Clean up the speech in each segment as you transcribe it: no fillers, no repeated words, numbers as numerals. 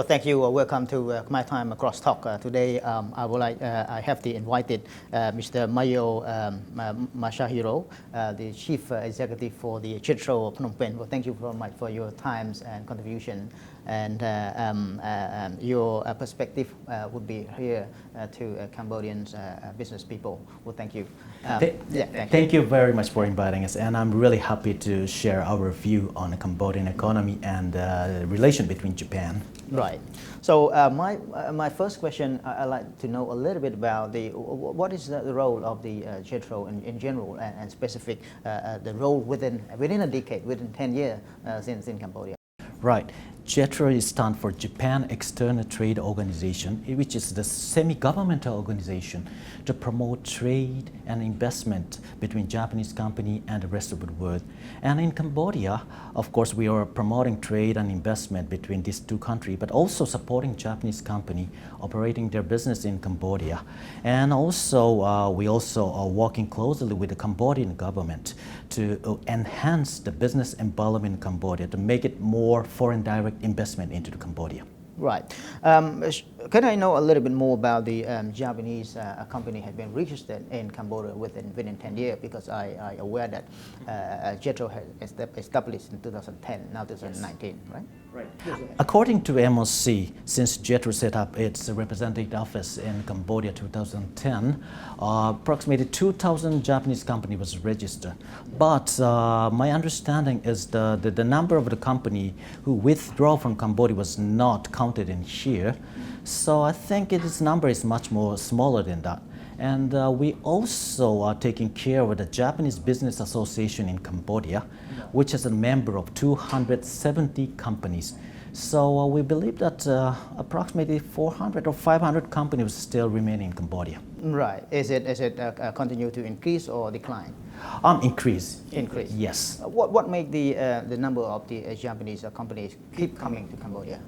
thank you. Welcome to Khmer Times Crosstalk. Today, I have invited Mr. Miyao Masahiro, the Chief Executive for the JETRO Phnom Penh. Well, thank you very much for your times and contribution, and your perspective would be here to Cambodian business people. Well, thank you. Thank you very much for inviting us, and I'm really happy to share our view on the Cambodian economy and the relation between Japan. Right. So my first question, I'd like to know a little bit about what is the role of the JETRO in general and specific the role within a decade, within 10 years since in Cambodia. Right. JETRO stands for Japan External Trade Organization, which is the semi-governmental organization to promote trade and investment between Japanese company and the rest of the world. And in Cambodia, of course, we are promoting trade and investment between these two countries, but also supporting Japanese company operating their business in Cambodia. And also, we also are working closely with the Cambodian government to enhance the business environment in Cambodia, to make it more foreign direct investment into Cambodia. Right. Can I know a little bit more about the Japanese company has been registered in Cambodia within 10 years? Because I aware that JETRO has established in 2010, now 2019, right? Right. According to MOC, since JETRO set up its representative office in Cambodia 2010, approximately 2,000 Japanese company was registered. But my understanding is the number of the company who withdraw from Cambodia was not counted in here. So I think its number is much more smaller than that. And we also are taking care of the Japanese Business Association in Cambodia, which is a member of 270 companies. So we believe that approximately 400 or 500 companies still remain in Cambodia. Right. Is it continue to increase or decline? Increase. Increase. Yes. What make the number of the Japanese companies keep coming to Cambodia?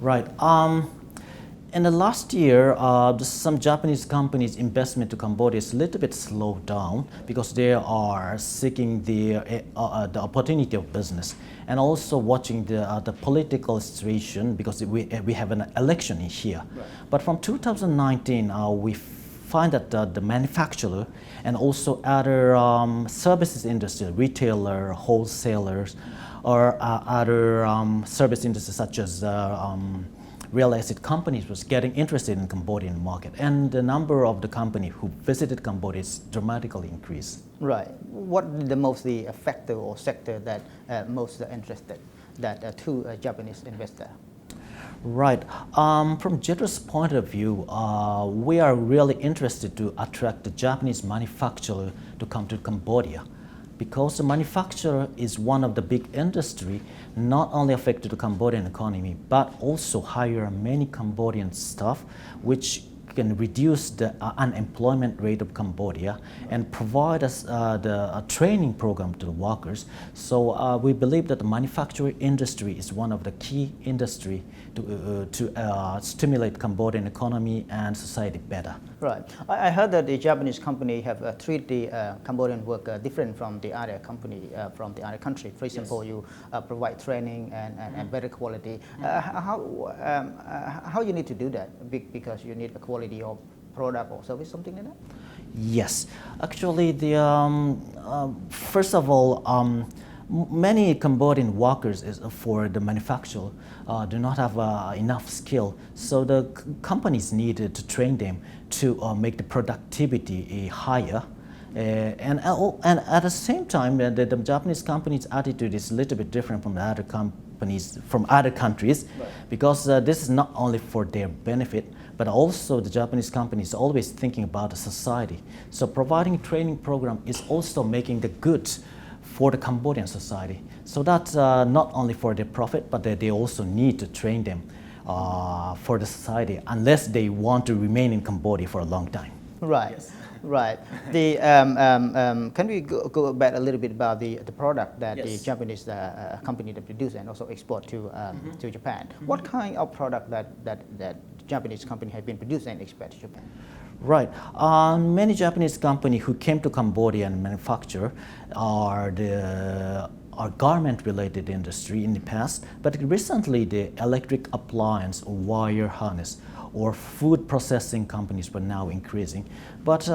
Right. In the last year, some Japanese companies' investment to Cambodia is a little bit slowed down because they are seeking the opportunity of business and also watching the political situation because we have an election in here. Right. But from 2019, we find that the manufacturer and also other services industry, retailer, wholesalers, or other service industries such as real estate companies was getting interested in Cambodian market, and the number of the company who visited Cambodia is dramatically increased. Right. What is the most factor or sector that most interested to Japanese investor? Right. From JETRO's point of view, we are really interested to attract the Japanese manufacturer to come to Cambodia, because the manufacturer is one of the big industry not only affected the Cambodian economy but also hire many Cambodian staff, which can reduce the unemployment rate of Cambodia and provide us the training program to the workers. So we believe that the manufacturing industry is one of the key industry to stimulate Cambodian economy and society better. Right. I heard that the Japanese company have treated the Cambodian worker different from the other company from the other country. For example, yes, you provide training and better quality. How you need to do that? Because you need a quality of product or service, something like that? Yes. Actually, first of all, many Cambodian workers for the manufacturer do not have enough skill, so the companies needed to train them to make the productivity higher. And at the same time, the Japanese companies' attitude is a little bit different from the other companies from other countries, right, because this is not only for their benefit, but also the Japanese companies always thinking about the society. So providing training program is also making the good for the Cambodian society. So that's not only for their profit, but they also need to train them for the society unless they want to remain in Cambodia for a long time. Right. Yes. Right. Can we go back a little bit about the product that, yes, the Japanese company that produce and also export to Japan? Mm-hmm. What kind of product that Japanese company have been producing and export to Japan? Right. Many Japanese companies who came to Cambodia and manufacture are are garment-related industry in the past, but recently the electric appliance or wire harness or food processing companies were now increasing. But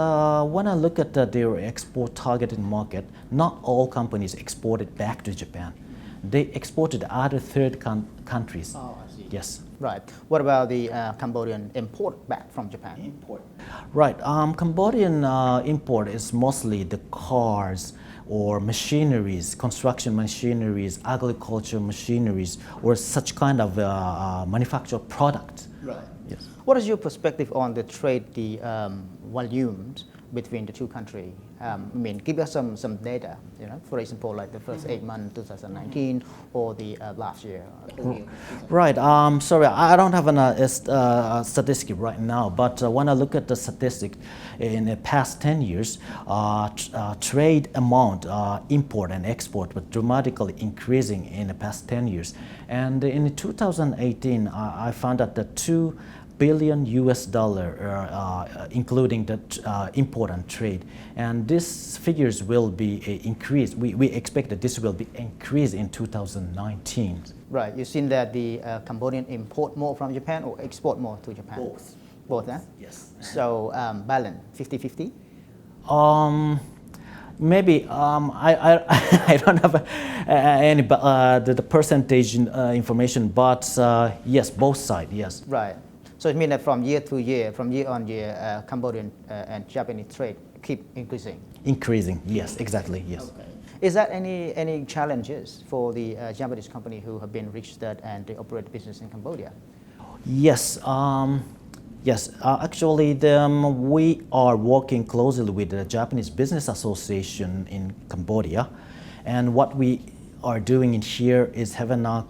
when I look at their export targeted market, not all companies exported back to Japan. They exported to other third countries. Oh, I see. Yes. Right. What about the Cambodian import back from Japan? Import. Right. Cambodian import is mostly the cars or machineries, construction machineries, agriculture machineries, or such kind of manufactured product. Right. Yes. What is your perspective on the trade, the volumes between the two countries? I mean, give us some data, you know, for example, like the first 8 months, 2019, or the last year. Right. Sorry, I don't have a statistic right now, but when I look at the statistic in the past 10 years, trade amount, import and export, was dramatically increasing in the past 10 years. And in 2018, I found out that $2 billion US including the import and trade, and these figures will be increased. We expect that this will be increased in 2019. Right. You've seen that the Cambodian import more from Japan or export more to Japan? Both. Both, eh? Yes. So balance 50-50? Maybe I don't have any the percentage information, but yes, both sides. Yes. Right. So it means that from year to year, from year on year, Cambodian and Japanese trade keep increasing. Increasing. Yes. Exactly. Yes. Okay. Is that any challenges for the Japanese company who have been registered and they operate business in Cambodia? Yes. Yes, actually, we are working closely with the Japanese Business Association in Cambodia, and what we are doing in here is having a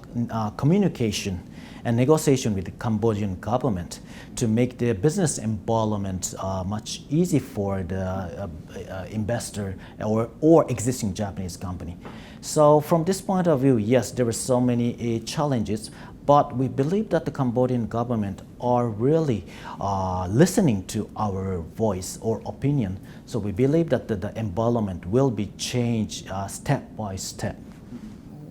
communication and negotiation with the Cambodian government to make the business environment much easier for the investor or existing Japanese company. So from this point of view, yes, there are so many challenges, but we believe that the Cambodian government are really listening to our voice or opinion. So we believe that the environment will be changed step by step.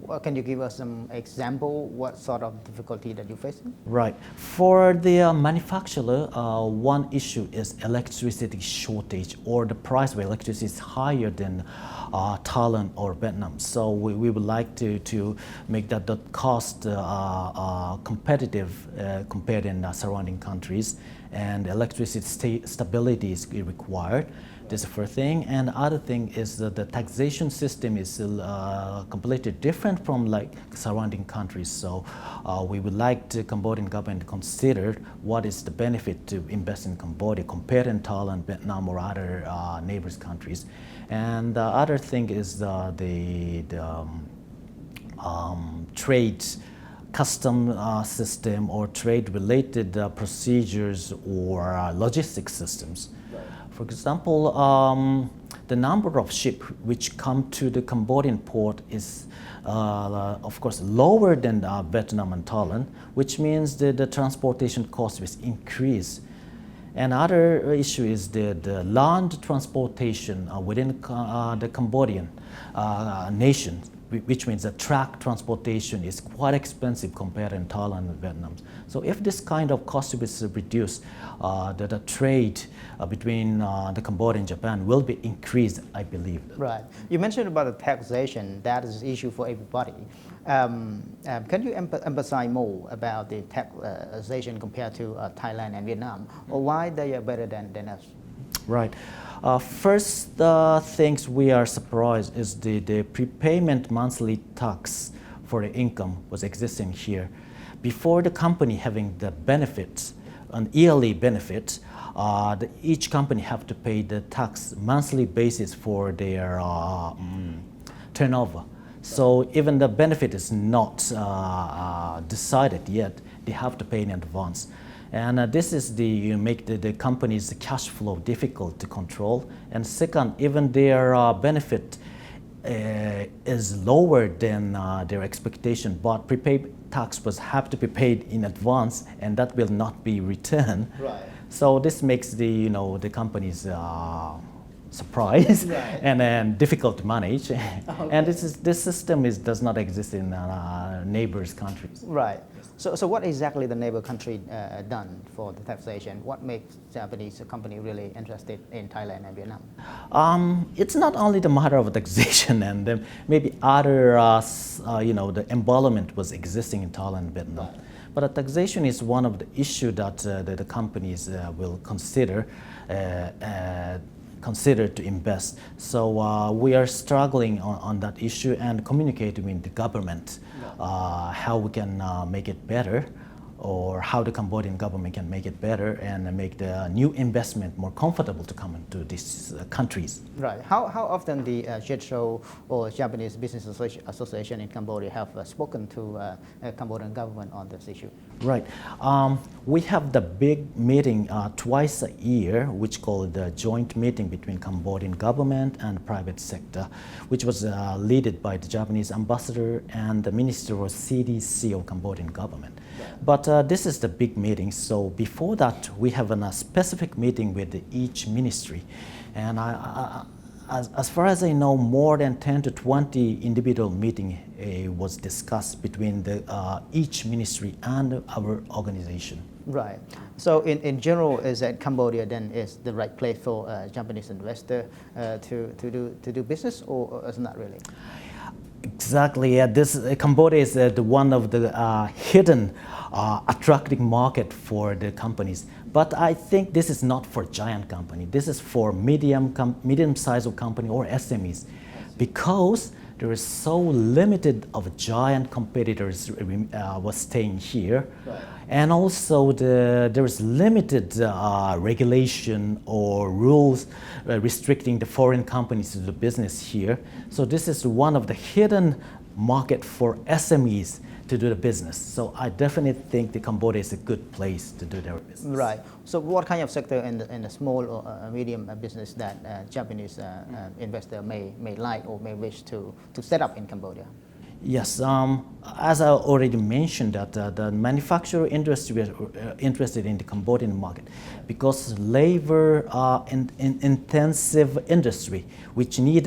Well, can you give us some example? What sort of difficulty that you're facing? Right. For the manufacturer, one issue is electricity shortage, or the price of electricity is higher than Thailand or Vietnam. So we would like to make that the cost competitive compared in surrounding countries, and electricity stability is required. This is the first thing, and the other thing is that the taxation system is completely different from like surrounding countries. So we would like the Cambodian government to consider what is the benefit to invest in Cambodia compared in Thailand, Vietnam, or other neighbors countries. And the other thing is the trade custom system or trade-related procedures or logistics systems. For example, the number of ships which come to the Cambodian port is, of course, lower than Vietnam and Thailand, which means that the transportation cost will increase. Another issue is the land transportation within the Cambodian nation, which means the truck transportation is quite expensive compared in Thailand and Vietnam. So if this kind of cost is reduced, the trade between the Cambodia and Japan will be increased, I believe. Right. You mentioned about the taxation. That is an issue for everybody. Can you emphasize more about the taxation compared to Thailand and Vietnam, or why they are better than us? Right. First things we are surprised is the prepayment monthly tax for the income was existing here. Before the company having the benefits, an yearly benefit, each company have to pay the tax monthly basis for their turnover. So even the benefit is not decided yet, they have to pay in advance. And this is make the company's cash flow difficult to control. And second, even their benefit is lower than their expectation, but prepaid tax have to be paid in advance, and that will not be returned. Right. So this makes the companies surprise Right. and then difficult to manage. And this system does not exist in neighbors' countries. Right. So what exactly the neighbor country done for the taxation? What makes Japanese company really interested in Thailand and Vietnam? It's not only the matter of taxation and then maybe other, the environment was existing in Thailand and Vietnam. Right. But taxation is one of the issues that the companies will consider to invest. So we are struggling on that issue and communicating with the government how we can make it better, or how the Cambodian government can make it better and make the new investment more comfortable to come into these countries. Right. How often the JETRO or Japanese Business Association in Cambodia have spoken to Cambodian government on this issue? Right. We have the big meeting twice a year, which called the joint meeting between Cambodian government and private sector, which was led by the Japanese ambassador and the minister or CDC of Cambodian government. Right. But this is the big meeting. So before that, we have a specific meeting with each ministry, and as far as I know, more than 10 to 20 individual meetings was discussed between each ministry and our organization. Right. So in general, is that Cambodia then is the right place for Japanese investor to do business, or is not really? Exactly. Yeah. Cambodia is one of the hidden attracting market for the companies. But I think this is not for giant company. This is for medium size of company or SMEs, because there is so limited of giant competitors was staying here. Right. And also there is limited regulation or rules restricting the foreign companies to do business here. So this is one of the hidden market for SMEs to do the business. So I definitely think the Cambodia is a good place to do their business. Right. So what kind of sector in the small or medium business that Japanese investor may like or may wish to set up in Cambodia? Yes, as I already mentioned, that the manufacturing industry is interested in the Cambodian market because labor intensive industry, which need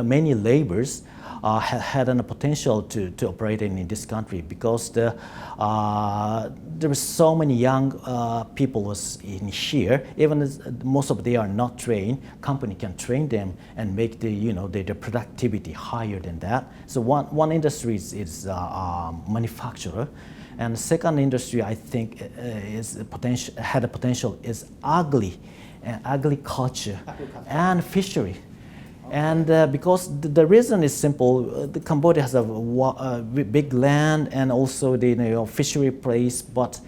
many laborers, had a potential to operate in this country, because there were so many young people was in here. Even as most of them are not trained, company can train them and make the productivity higher than that. So one industry is manufacturer, and the second industry I think had a potential is agriculture and fishery. And because the reason is simple, Cambodia has a big land and also the fishery place, but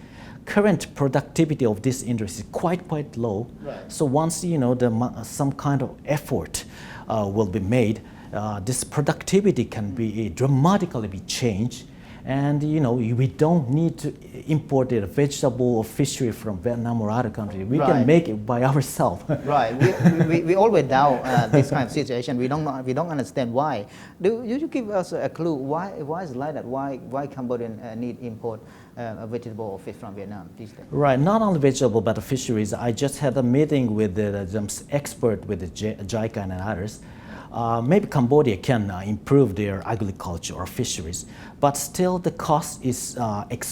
current productivity of this industry is quite low. Right. So once some kind of effort will be made, this productivity can be dramatically changed. And we don't need to import a vegetable or fishery from Vietnam or other countries. We can make it by ourselves. Right. We always doubt this kind of situation. We don't understand why. Do you give us a clue why is it like that? Why Cambodian need import vegetable or fish from Vietnam these days? Right. Not only vegetable but the fisheries. I just had a meeting with the expert with the JICA and others. Maybe Cambodia can improve their agriculture or fisheries, but still the cost is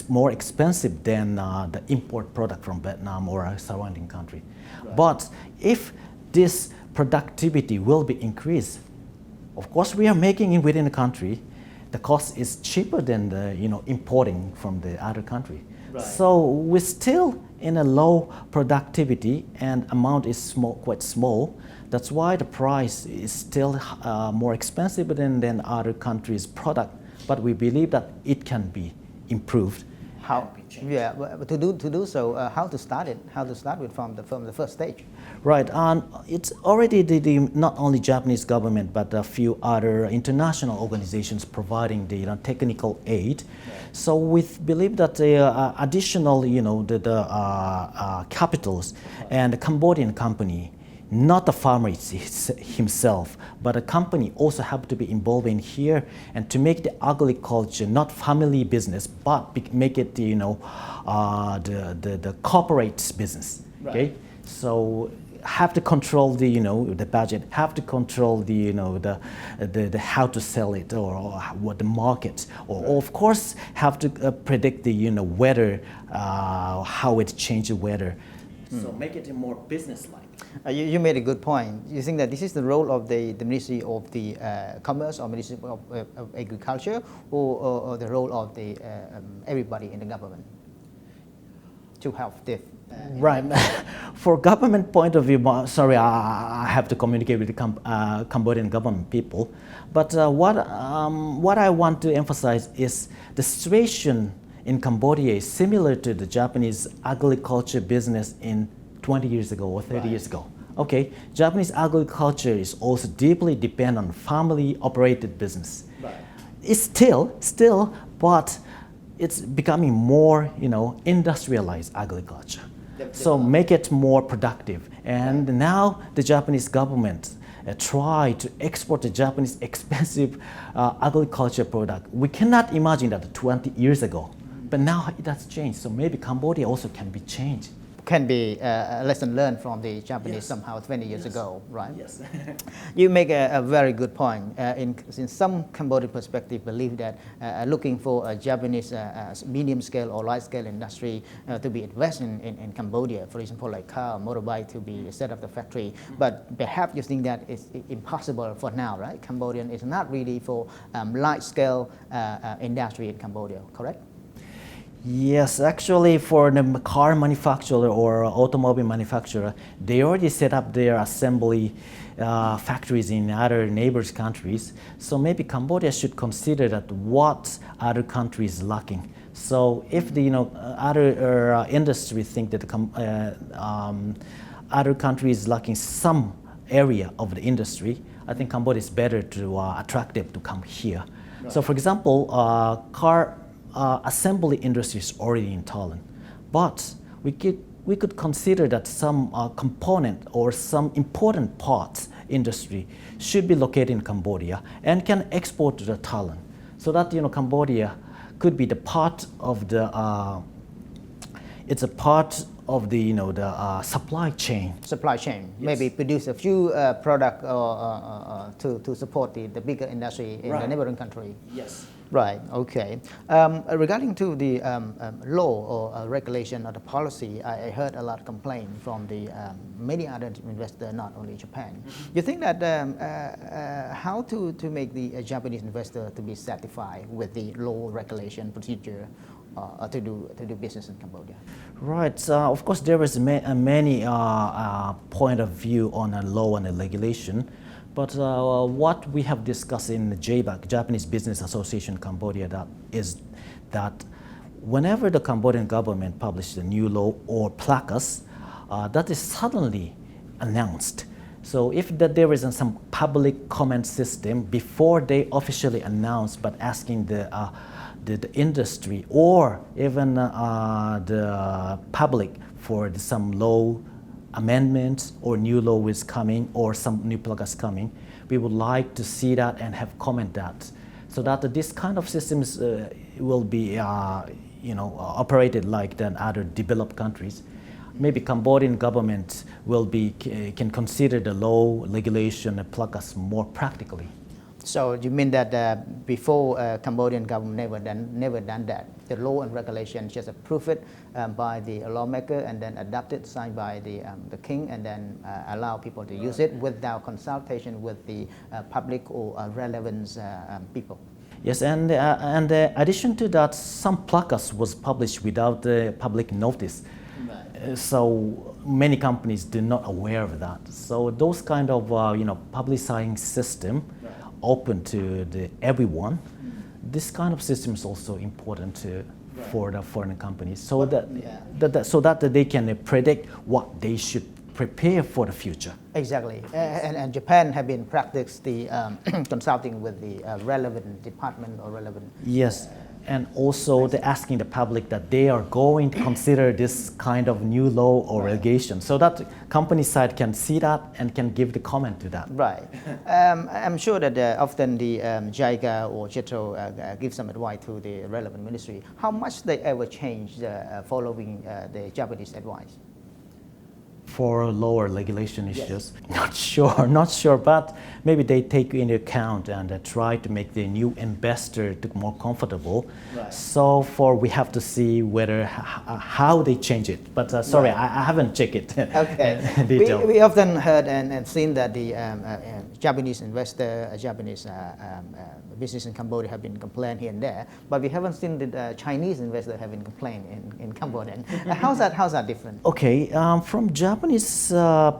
more expensive than the import product from Vietnam or a surrounding country. Right. But if this productivity will be increased, of course we are making it within the country. The cost is cheaper than the importing from the other country. Right. So we're still in a low productivity and amount is quite small. That's why the price is still more expensive than other countries' product. But we believe that it can be improved. How? Yeah, but to do so, how to start it? How to start with from the first stage? Right, it's already not only Japanese government but a few other international organizations providing the technical aid. Yeah. So we believe that the additional, the capitals and the Cambodian company, not the farmer himself, but a company also have to be involved in here and to make the agriculture not family business, but make it the corporate business. Right. Okay, So have to control the the budget, have to control the the how to sell it or what the market, or of course have to predict the weather, how it change the weather. So make it more business-like. You made a good point. You think that this is the role of the Ministry of the Commerce or Ministry of Agriculture, or the role of the everybody in the government to help this? Right. For government point of view, sorry, I have to communicate with the Cambodian government people. But what I want to emphasize is the situation in Cambodia is similar to the Japanese agriculture business in 20 years ago or 30 years ago. Okay, Japanese agriculture is also deeply dependent on family-operated business. Right. It's still, but it's becoming more, industrialized agriculture. So make it more productive. And now the Japanese government try to export the Japanese expensive agriculture product. We cannot imagine that 20 years ago, but now it has changed. So maybe Cambodia also can be changed. Can be a lesson learned from the Japanese somehow 20 years ago, right? Yes. You make a very good point. In some Cambodian perspective, believe that looking for a Japanese medium scale or large scale industry to be invested in Cambodia, for example, like car or motorbike to be set up the factory. But perhaps you think that it's impossible for now, right? Cambodian is not really for large scale industry in Cambodia, correct? Yes, actually for the car manufacturer or automobile manufacturer, they already set up their assembly factories in other neighbors countries. So maybe Cambodia should consider that what other countries lacking. So if the other industry think that other countries lacking some area of the industry, I think Cambodia is better to attract them to come here. Right. So for example, car assembly industry is already in Thailand, but we could consider that some component or some important parts industry should be located in Cambodia and can export to Thailand, so that Cambodia could be the part of the it's a part of the the supply chain. Supply chain. Yes. Maybe produce a few product to support the bigger industry in the neighboring country. Yes. Right. Okay. Regarding to the law or regulation or the policy, I heard a lot of complaint from the many other investors, not only Japan. Mm-hmm. You think that how to make the Japanese investor to be satisfied with the law regulation procedure to do business in Cambodia? Right. Of course, there is many point of view on a law and a regulation. But what we have discussed in the JBAC, Japanese Business Association Cambodia, is that whenever the Cambodian government publishes a new law or placas, that is suddenly announced. So if there isn't some public comment system before they officially announce, but asking the industry or even the public for some law amendments or new law is coming or some new placas coming, we would like to see that and have comment that, so that this kind of systems will be operated like the other developed countries. Maybe Cambodian government can consider the law, regulation, and placas more practically. So you mean that before Cambodian government never done that? The law and regulation just approve it by the lawmaker and then adopt it, signed by the king, and then allow people to use it without consultation with the public or relevant people. Yes, and addition to that, some placas was published without the public notice. Right. So many companies do not aware of that. So those kind of publicizing system. Right. Open to everyone. This kind of system is also important for the foreign companies, so that they can predict what they should prepare for the future. Exactly, and Japan have been practiced the consulting with the relevant department or relevant. Yes. And also they're asking the public that they are going to consider this kind of new law or regulation, so that company side can see that and can give the comment to that. Right. I'm sure that often the JICA or JETRO give some advice to the relevant ministry. How much they ever change following the Japanese advice? for lower regulation issues. Not sure, but maybe they take into account and try to make the new investor to more comfortable. Right. So we have to see whether how they change it. But sorry, I haven't checked it. Okay. In detail. We often heard and seen that the Japanese investor, Japanese business in Cambodia have been complaining here and there, but we haven't seen the Chinese investor having complained in Cambodia. How's that different? Okay, from Japanese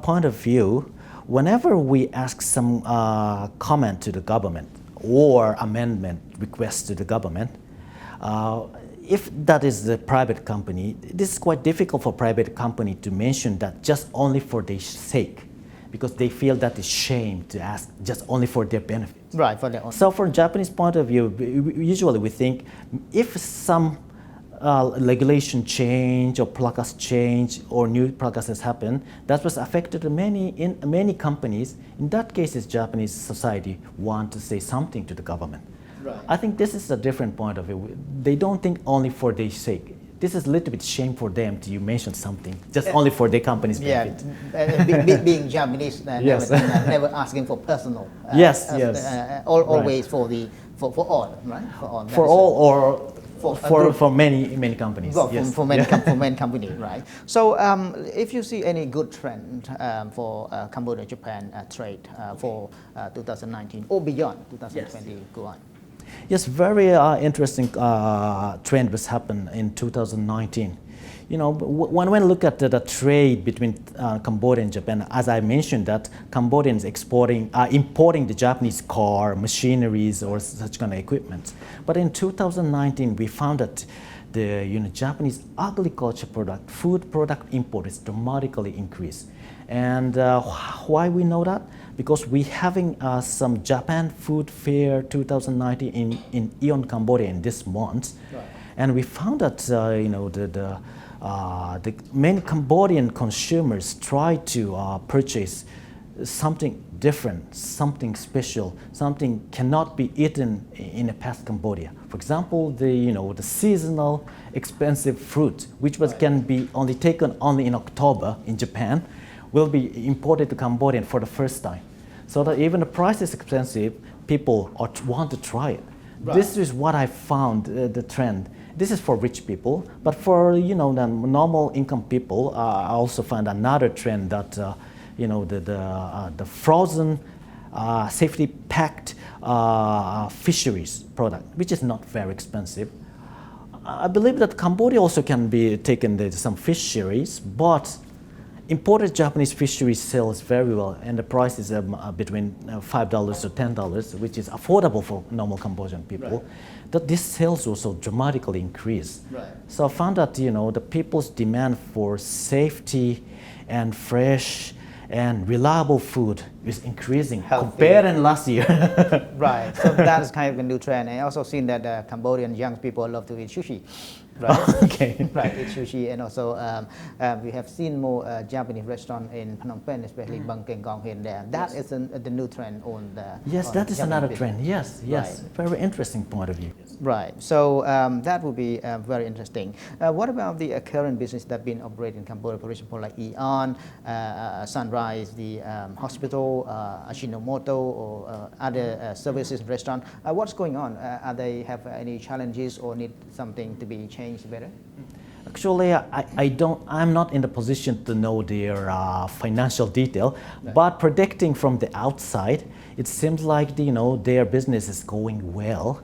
point of view, whenever we ask some comment to the government or amendment request to the government, if that is the private company, this is quite difficult for private company to mention that just only for their sake, because they feel that it's shame to ask just only for their benefit. Right, for their own. So from Japanese point of view, usually we think if some regulation change or placas change or new placas has happened, that was affected many companies. In that case, Japanese society want to say something to the government. Right. I think this is a different point of view. They don't think only for their sake. This is a little bit shame for them to mention something just only for their company's benefit. Being Japanese, Yes. never asking for personal. Yes. Always for all, right? For all or for many companies. Well, Yes. for many companies, right? So, if you see any good trend for Cambodia and Japan trade for 2019 or beyond 2020, go on. Yes, very interesting trend was happened in 2019. You know, when we look at the trade between Cambodia and Japan, as I mentioned, that Cambodians importing the Japanese car, machineries, or such kind of equipment. But in 2019, we found that the Japanese agriculture product, food product import is dramatically increased. And why we know that? Because we having some Japan Food Fair 2019 in Eon, Cambodia in this month. Right. And we found that the many Cambodian consumers try to purchase something different, something special, something cannot be eaten in a past Cambodia. For example, the seasonal expensive fruit, which can be only taken only in October in Japan, will be imported to Cambodia for the first time. So that even the price is expensive, people want to try it. Right. This is what I found the trend. This is for rich people, but for the normal income people, I also find another trend that the frozen, safety packed fisheries product, which is not very expensive. I believe that Cambodia also can be taken some fisheries, but imported Japanese fisheries sells very well, and the price is between $5 to $10, which is affordable for normal Cambodian people. Right. That this sales also dramatically increased. Right. So I found that the people's demand for safety and fresh and reliable food is increasing compared to last year. Right. So that is kind of a new trend. And I also seen that Cambodian young people love to eat sushi. Right. Okay. Right, eat sushi, and also we have seen more Japanese restaurants in Phnom Penh, especially Bang Keng Gong here and there. That is the new trend on the. Yes, on that is Japanese another business. trend. Yes. Right. Very interesting point of view. Right. So that would be very interesting. What about the current business that been operating in Cambodia, for example, like Eon, Sunrise, the hospital, Ashinomoto, or other services and restaurant? What's going on? Are they have any challenges or need something to be changed better? Actually, I'm not in the position to know their financial detail, Right. but predicting from the outside, it seems like their business is going well,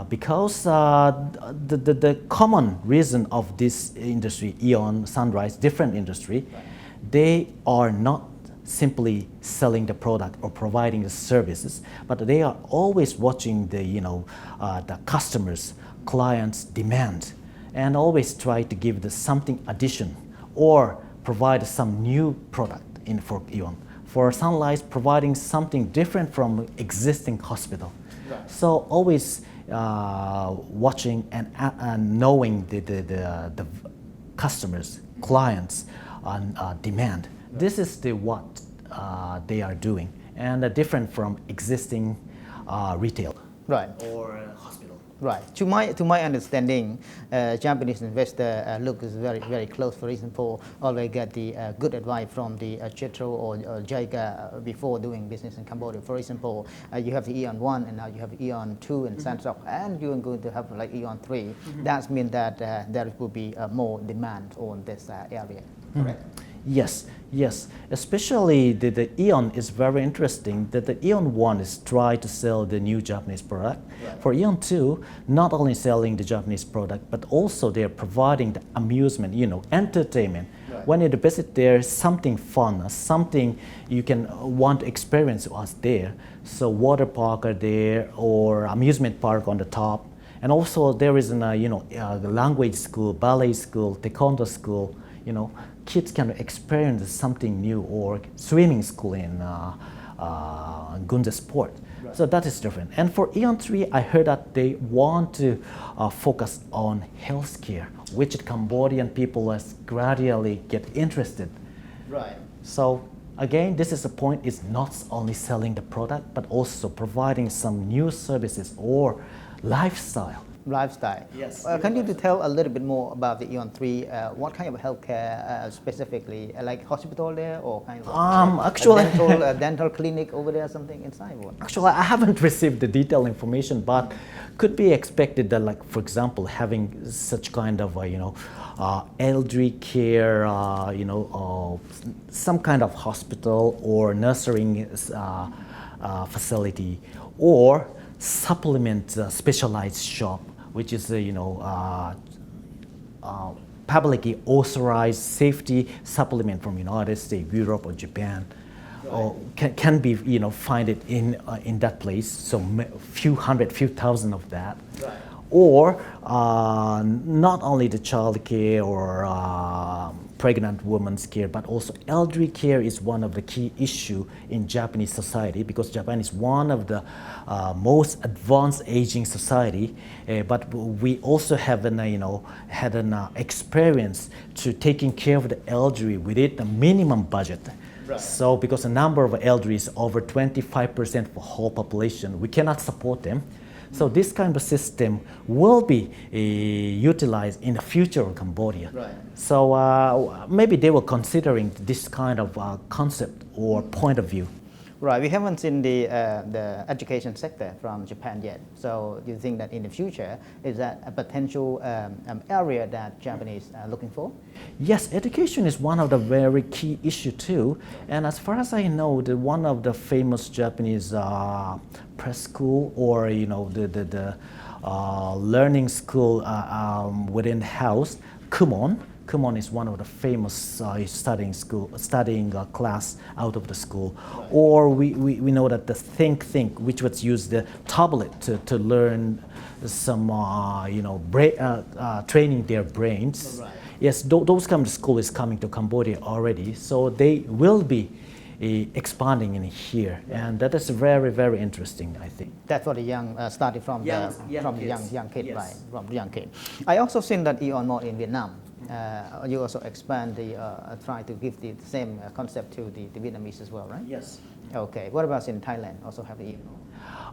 because the common reason of this industry, Eon, Sunrise, different industry, Right. they are not simply selling the product or providing the services, but they are always watching the customers, clients' demand, and always try to give something addition or provide some new product for Eon. For Sunrise, providing something different from existing hospital. Right. So always watching and knowing the customers, clients, demand. Right. This is what they are doing, and different from existing retail. Right. Or hospital. Right. To my understanding, Japanese investor looks very close. For example, always get the good advice from the JETRO or JICA before doing business in Cambodia. For example, you have the Eon 1 and now you have Eon 2 in Santok, and you're going to have like Eon 3. That means that there will be more demand on this area. Correct? Yes, yes. Especially the Eon is very interesting. That the Eon 1 is trying to sell the new Japanese product. Right. For Eon 2, not only selling the Japanese product, but also they're providing the amusement, entertainment. Right. When you visit there, something fun, something you can want to experience was there. So water park are there, or amusement park on the top. And also there is a language school, ballet school, taekwondo school. Kids can experience something new, or swimming school in Gunja sport. Right. So that is different. And for Eon 3, I heard that they want to focus on healthcare, which Cambodian people has gradually get interested. Right. So again, this is the point, it's not only selling the product, but also providing some new services or lifestyle. Lifestyle. Yes. Can you tell a little bit more about the Eon 3? What kind of healthcare specifically? Like hospital there, or kind of actually a dental clinic over there, something inside? What? Actually, I haven't received the detailed information, but could be expected that, like, for example, having such kind of elderly care, some kind of hospital or nursing facility, or supplement specialized shop, which is publicly authorized safety supplement from United States, Europe, or Japan. Right. Or can be find it in that place. So few thousand of that. Right. Or not only the child care or pregnant women's care, but also elderly care is one of the key issue in Japanese society, because Japan is one of the most advanced aging society. But we also have had an experience to taking care of the elderly within the minimum budget. Right. So because the number of elderly is over 25% for whole population, we cannot support them. So this kind of system will be utilized in the future of Cambodia. Right. So maybe they were considering this kind of concept or point of view. Right. We haven't seen the education sector from Japan yet. So do you think that in the future, is that a potential area that Japanese are looking for? Yes, education is one of the very key issue too. And as far as I know, one of the famous Japanese press school, or the learning school within the house, Kumon is one of the famous studying class out of the school. Right. Or we know that the Think, which was used the tablet to learn some training their brains. Right. Yes, those kind of school is coming to Cambodia already. So they will be expanding in here, and that is very interesting, I think. That's what the young started from young kid, yes. Right? From the young kid. I also seen that you are not in Vietnam. You also expand try to give the same concept to the Vietnamese as well, right? Yes. Okay. What about in Thailand? Also have the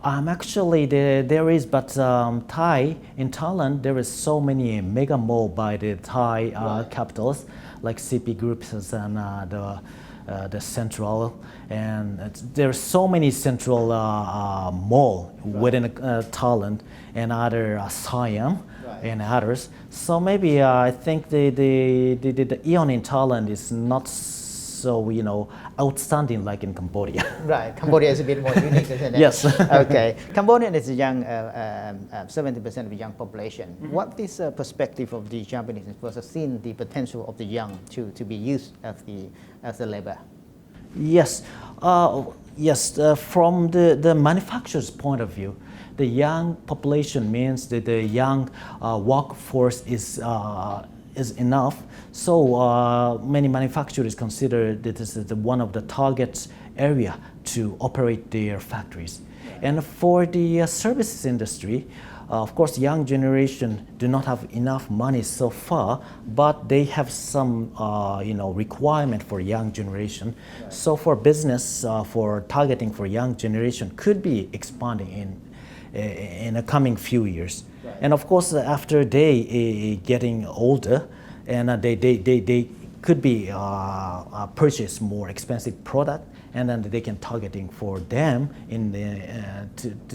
actually, there is, but in Thailand, there is so many mega mall by the Thai right. capitals, like CP Groups and the Central, and there are so many central mall right. within Thailand and other Siam. Right. And others. So maybe I think the Eon in Thailand is not so outstanding like in Cambodia. Right, Cambodia is a bit more unique, isn't it? Yes. Okay, Cambodia is a young 70% of the young population. Mm-hmm. What is the perspective of the Japanese versus seeing the potential of the young to be used as the labor? Yes, from the manufacturer's point of view, the young population means that the young workforce is enough. So many manufacturers consider that this is one of the target area to operate their factories. Right. And for the services industry, of course, young generation do not have enough money so far, but they have some requirement for young generation. Right. So for business, for targeting for young generation could be expanding in the coming few years. Right. And of course, after they getting older, and they could be purchase more expensive product, and then they can targeting for them in the,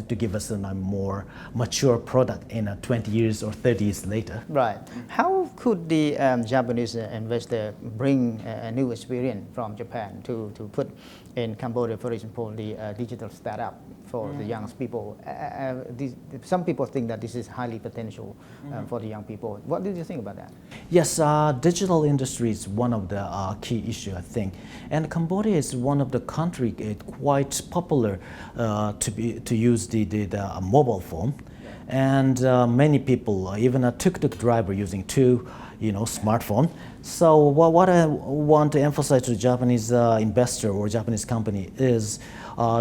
to give us a more mature product in 20 years or 30 years later. Right. How could the Japanese investor bring a new experience from Japan to put in Cambodia, for example, the digital startup for the young people? Some people think that this is highly potential for the young people. What do you think about that? Yes, digital industry is one of the key issues, I think. And Cambodia is one of the country quite popular to use the mobile phone. And many people, even a tuk-tuk driver using two, smartphone. So what I want to emphasize to the Japanese investor or Japanese company is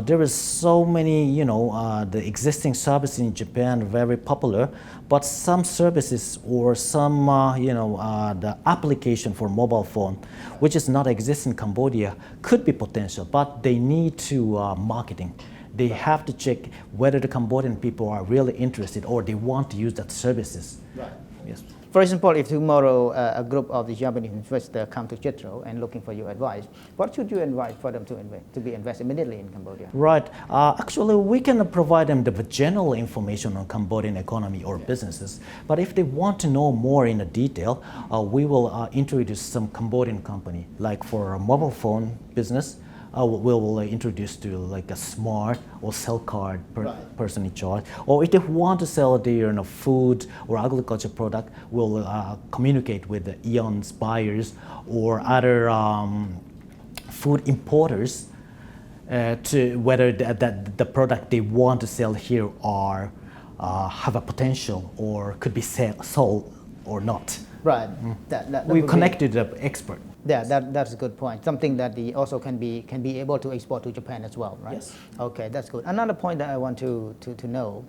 there is so many, the existing services in Japan are very popular, but some services or some, the application for mobile phone, which is not exist in Cambodia, could be potential, but they need to marketing. They have to check whether the Cambodian people are really interested or they want to use that services. Right. Yes. For example, if tomorrow a group of the Japanese investors come to JETRO and looking for your advice, what should you advise for them to be invest immediately in Cambodia? Right. Actually, we can provide them the general information on Cambodian economy or businesses. But if they want to know more in detail, we will introduce some Cambodian company, like for a mobile phone business. We will introduce to like a smart or cell card person in charge. Or if they want to sell their food or agriculture product, we'll communicate with the AEON's buyers or other food importers to whether the product they want to sell here are have a potential or could be sold or not. Right. We connected the expert. Yeah, that's a good point. Something that also can be able to export to Japan as well, right? Yes. Okay, that's good. Another point that I want to know,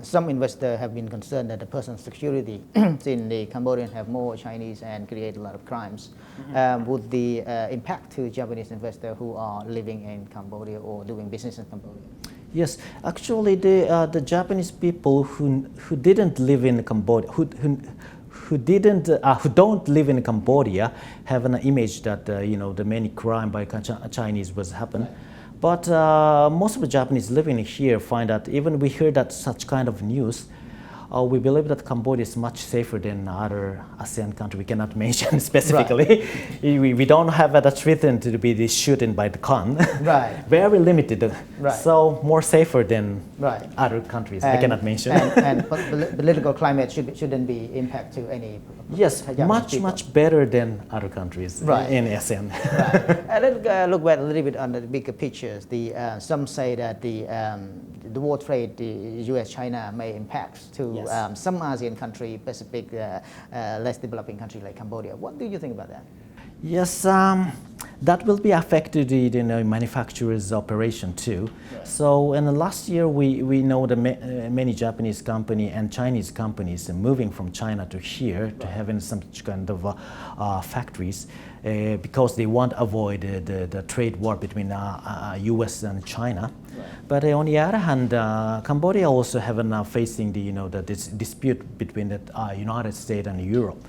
some investors have been concerned that the personal security in the Cambodian have more Chinese and create a lot of crimes. Would the impact to Japanese investors who are living in Cambodia or doing business in Cambodia? Yes, actually, the Japanese people who didn't live in Cambodia, who don't live in Cambodia have an image that the many crime by Chinese was happen. But most of the Japanese living here find that even we hear that such kind of news, we believe that Cambodia is much safer than other ASEAN countries. We cannot mention specifically. Right. We don't have a threatened to be shooten by the Khan. Right. Very limited. Right. So more safer than other countries. I cannot mention. And political climate shouldn't be impact to any. Yes, much better than other countries in ASEAN. Right. Let's look back a little bit on the bigger pictures. Some say that the war trade, the U.S.-China may impact to some ASEAN country, Pacific, less developing country like Cambodia. What do you think about that? Yes, that will be affected the manufacturers' operation too. Right. So in the last year, we know that many Japanese companies and Chinese companies are moving from China to here to having some kind of factories because they want to avoid the trade war between U.S. and China. Right. But on the other hand, Cambodia also facing the dispute between the United States and Europe.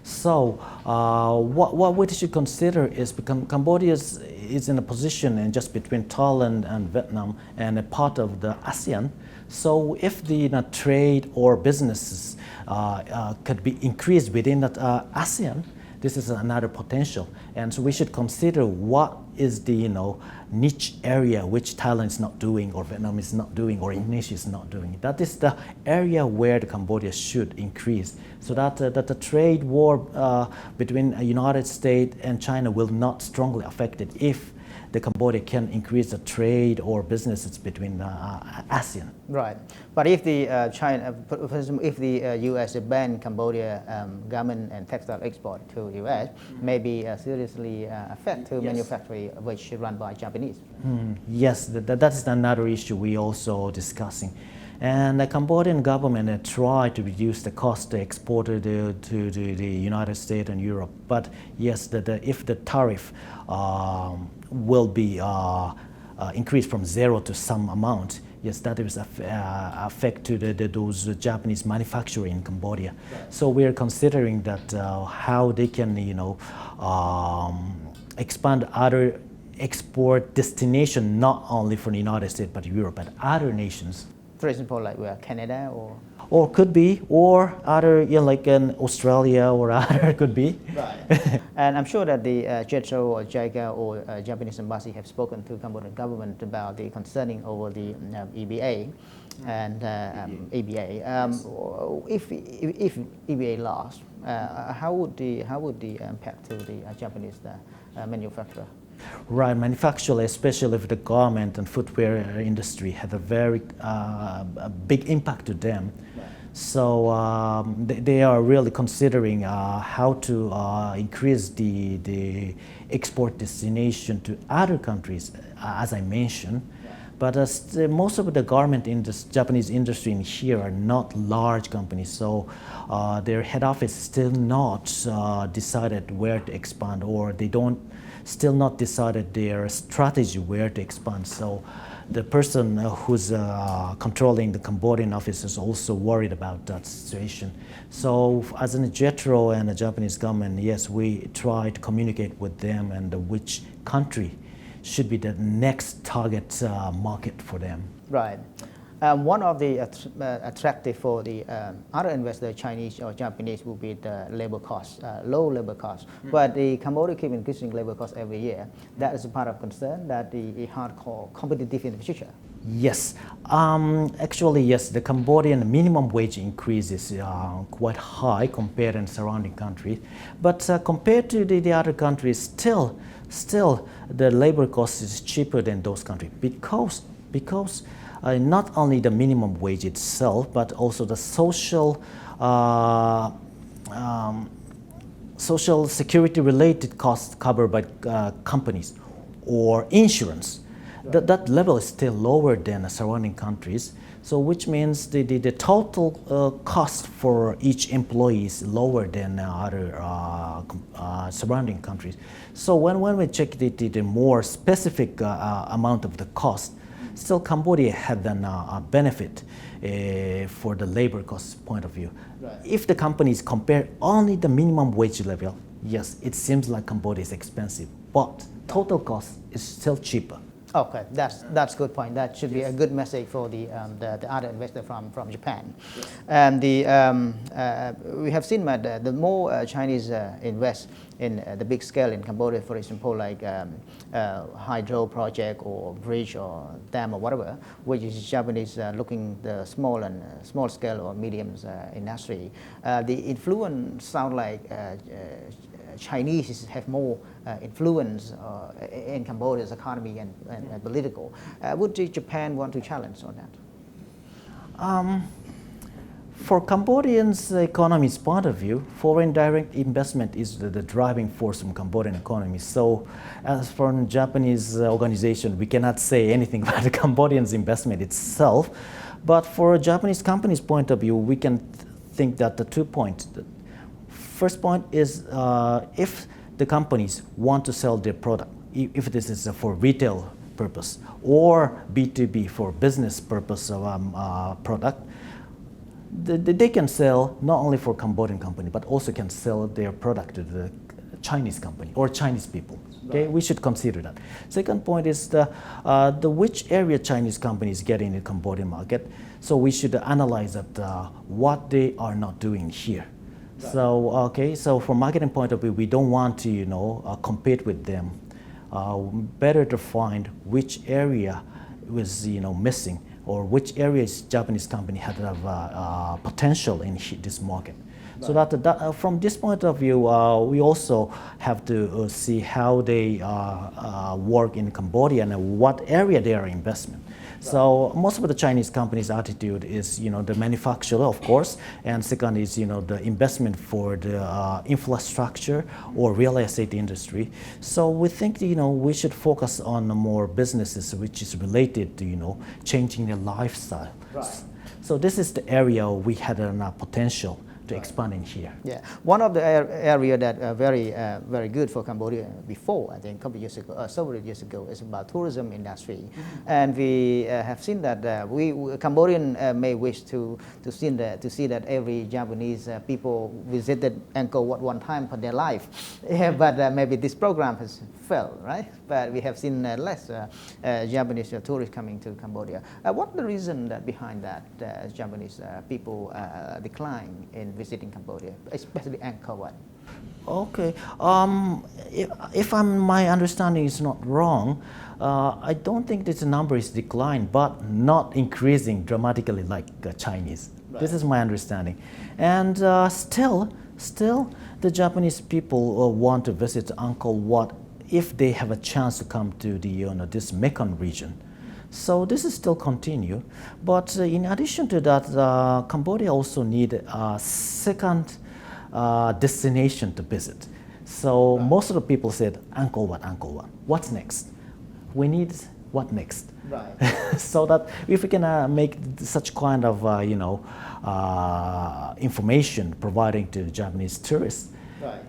So what we should consider is Cambodia is in a position and just between Thailand and Vietnam and a part of the ASEAN. So if the trade or businesses could be increased within that ASEAN, this is another potential. And so we should consider what is the niche area which Thailand is not doing or Vietnam is not doing or Indonesia is not doing. That is the area where the Cambodia should increase so that the trade war between the United States and China will not strongly affect it if the Cambodia can increase the trade or businesses between ASEAN. Right, but if the if the U.S. ban Cambodia garment and textile export to U.S., maybe seriously affect to manufacturing which run by Japanese. Yes, that is another issue we also discussing. And the Cambodian government tried to reduce the cost exported to the United States and Europe. But yes, if the tariff will be increased from 0 to some amount, Yes, that is affect to those Japanese manufacturing in Cambodia. So we are considering that how they can, expand other export destination, not only for the United States but Europe, but other nations. For example, like Canada Or could be, or other, like in Australia or other could be. Right. And I'm sure that the JETRO or JICA or Japanese embassy have spoken to Cambodian government about the concerning over the EBA and ABA. If EBA lost, how would the impact to the Japanese manufacturer? Right, manufacturer, especially if the garment and footwear industry, had a very big impact to them. Right. So they are really considering how to increase the export destination to other countries, as I mentioned. But most of the garment Japanese industry in here are not large companies, so their head office still not decided where to expand, or they don't still not decided their strategy where to expand. So the person who's controlling the Cambodian office is also worried about that situation. So as in JETRO and the Japanese government, yes, we try to communicate with them and which country should be the next target market for them. Right. One of the attractive for the other investors, Chinese or Japanese, will be the labor costs, low labor costs. But the Cambodia keep increasing labor costs every year. That is a part of concern that the hardcore competitive in the future. Yes, actually yes, the Cambodian minimum wage increase is quite high compared to surrounding countries. But compared to the other countries, still the labor cost is cheaper than those countries because not only the minimum wage itself, but also the social security related costs covered by companies or insurance. That level is still lower than the surrounding countries. So which means the total cost for each employee is lower than other surrounding countries. So when we check the more specific amount of the cost, still Cambodia had a benefit for the labor cost point of view. Right. If the companies compare only the minimum wage level, yes, it seems like Cambodia is expensive, but total cost is still cheaper. Okay, that's a good point. That should be a good message for the other investor from Japan. Yes. And we have seen that the more Chinese invest in the big scale in Cambodia, for example, like hydro project or bridge or dam or whatever, which is Japanese looking the small scale or medium industry. The influence sound like Chinese have more influence in Cambodia's economy and political. Would Japan want to challenge on that? For Cambodians' economy's point of view, foreign direct investment is the driving force from Cambodian economy. So as for a Japanese organization, we cannot say anything about the Cambodians' investment itself. But for a Japanese company's point of view, we can think that the 2 points. First point is if the companies want to sell their product, if this is for retail purpose or B2B for business purpose of product, they can sell not only for Cambodian company, but also can sell their product to the Chinese company or Chinese people. Okay, right. We should consider that. Second point is the which area Chinese companies get in the Cambodian market. So we should analyze that what they are not doing here. Right. So okay, so from marketing point of view, we don't want to compete with them. Better to find which area was missing, or which areas Japanese company had potential in this market. Right. So that from this point of view, we also have to see how they work in Cambodia and what area they are investment. Right. So most of the Chinese companies' attitude is the manufacturer, of course, and second is the investment for the infrastructure or real estate industry. So we think we should focus on more businesses which is related to changing their lifestyle. Right. So this is the area we had a potential to expand in here. Yeah, one of the area that very good for Cambodia before, I think a couple of years ago, several years ago, is about tourism industry, and we have seen that Cambodian may wish to see that every Japanese people visited Angkor Wat one time for their life, but maybe this program has failed, right? But we have seen less Japanese tourists coming to Cambodia. What's the reason behind that Japanese people decline in visiting Cambodia, especially Angkor Wat? Okay, if my understanding is not wrong, I don't think this number is declined, but not increasing dramatically like Chinese. Right. This is my understanding, and still, the Japanese people want to visit Angkor Wat if they have a chance to come to the this Mekong region. So this is still continue, but in addition to that, Cambodia also need a second destination to visit. So most of the people said Angkor Wat, Angkor Wat. What's next? We need what next? Right. So that if we can make such kind of information providing to Japanese tourists, right.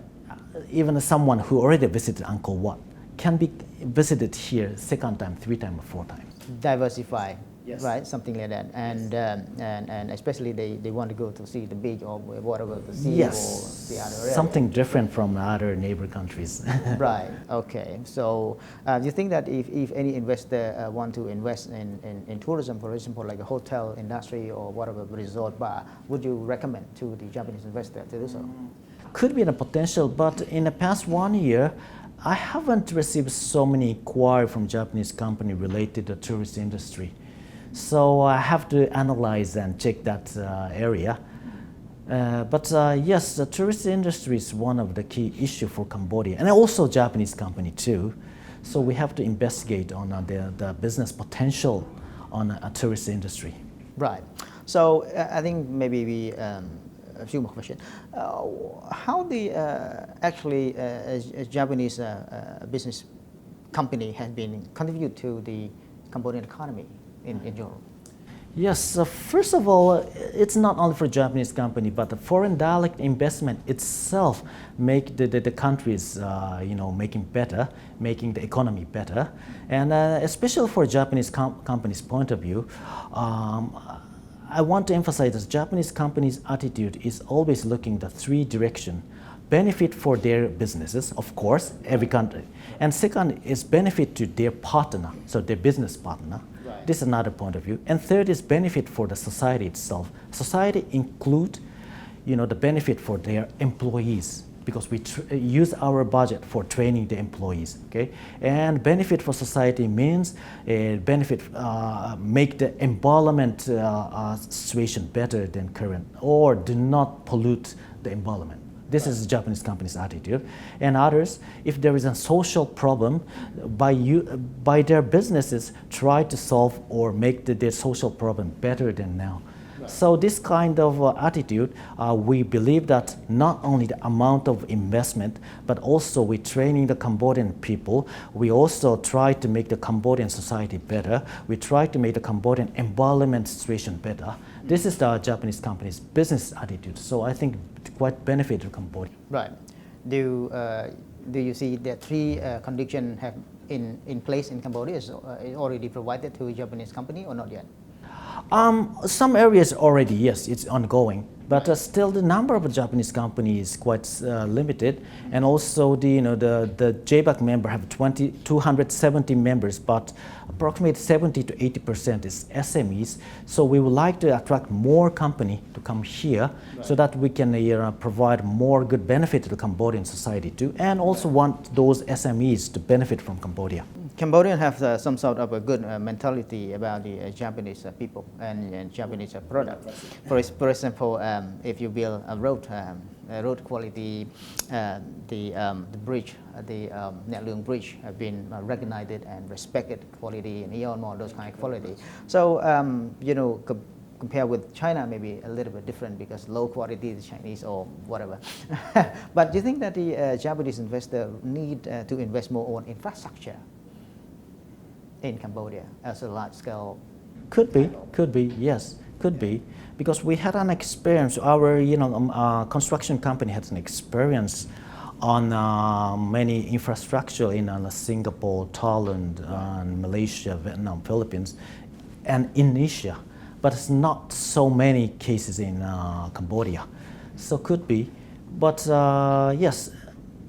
Even someone who already visited Angkor Wat can be visited here second time, 3 times, or 4 times. Diversify, yes. Right? Something like that, and yes. And especially they want to go to see the beach or whatever the sea, yes. Or the other area. Something different from other neighbor countries. Right. Okay. So do you think that if any investor want to invest in tourism, for example, like a hotel industry or whatever resort bar, would you recommend to the Japanese investor to do so? Could be the potential, but in the past 1 year, I haven't received so many inquiries from Japanese company related to the tourist industry. So I have to analyze and check that area. But yes, the tourist industry is one of the key issues for Cambodia, and also Japanese company too. So we have to investigate on the business potential on a tourist industry. Right. So I think maybe we a few more questions. How the actually Japanese business company has been contribute to the Cambodian economy in general? Yes, first of all, it's not only for Japanese company, but the foreign direct investment itself make the countries, making better, making the economy better, and especially for Japanese companies' point of view. I want to emphasize that Japanese companies' attitude is always looking the 3 directions. Benefit for their businesses, of course, every country. And second is benefit to their partner, so their business partner. Right. This is another point of view. And third is benefit for the society itself. Society include, the benefit for their employees, because we use our budget for training the employees, okay? And benefit for society means benefit, make the environment situation better than current, or do not pollute the environment. This is the Japanese company's attitude. And others, if there is a social problem, by their businesses, try to solve or make their social problem better than now. So this kind of attitude, we believe that not only the amount of investment, but also we training the Cambodian people. We also try to make the Cambodian society better. We try to make the Cambodian environment situation better. This is the Japanese company's business attitude. So I think it quite benefit to Cambodia. Right. Do you see that 3 conditions have in place in Cambodia is already provided to a Japanese company or not yet? Some areas already, yes, it's ongoing, but still the number of Japanese companies is quite limited, and also the JBAC member have 270 members, but approximately 70 to 80% is SMEs. So we would like to attract more company to come here, so that we can provide more good benefit to the Cambodian society too, and also want those SMEs to benefit from Cambodia. Cambodians have some sort of a good mentality about the Japanese people and Japanese product. For example, if you build a road quality, the bridge, the Net Luang Bridge have been recognized and respected quality and Eon Mall, those kind of quality. So compared with China, maybe a little bit different because low quality is Chinese or whatever. But do you think that the Japanese investor need to invest more on infrastructure in Cambodia as a large scale? Could be, yes. Could be, because we had an experience. Our construction company had an experience on many infrastructure in Singapore, Thailand, and Malaysia, Vietnam, Philippines, and Indonesia. But it's not so many cases in Cambodia. So could be. But yes,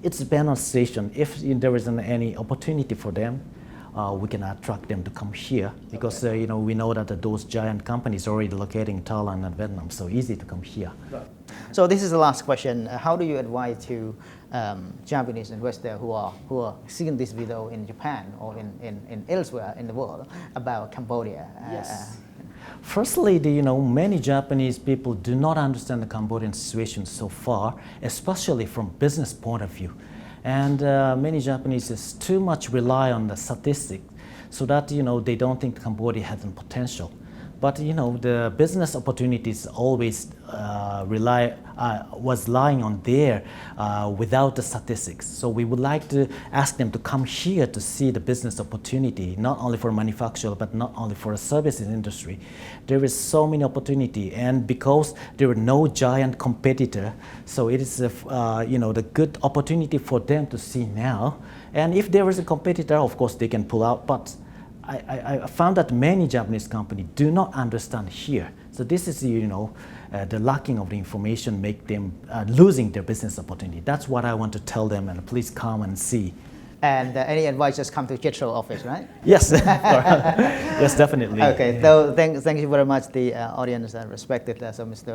it's depends on situation. If there isn't any opportunity for them, we can attract them to come here because we know that those giant companies are already located in Thailand and Vietnam, so easy to come here. Right. So this is the last question. How do you advise to Japanese investors who are seeing this video in Japan or in elsewhere in the world about Cambodia? Yes. Firstly, many Japanese people do not understand the Cambodian situation so far, especially from business point of view. And many Japanese is too much rely on the statistics so that they don't think Cambodia has a potential. But the business opportunities always was lying on there without the statistics. So we would like to ask them to come here to see the business opportunity, not only for manufacturer, but not only for the services industry. There is so many opportunity, and because there are no giant competitor, so it is the good opportunity for them to see now. And if there is a competitor, of course they can pull out. But I found that many Japanese companies do not understand here. So this is, the lacking of the information make them losing their business opportunity. That's what I want to tell them, and please come and see. And any advice, just come to JETRO office, right? Yes, yes, definitely. Okay, so thank you very much, the audience and respected. So Mr.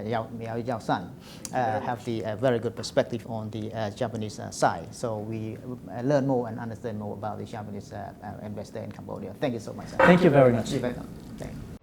Miyao San have the very good perspective on the Japanese side. So we learn more and understand more about the Japanese investor in Cambodia. Thank you so much. Sir. Thank you very much. You're welcome. Thank you.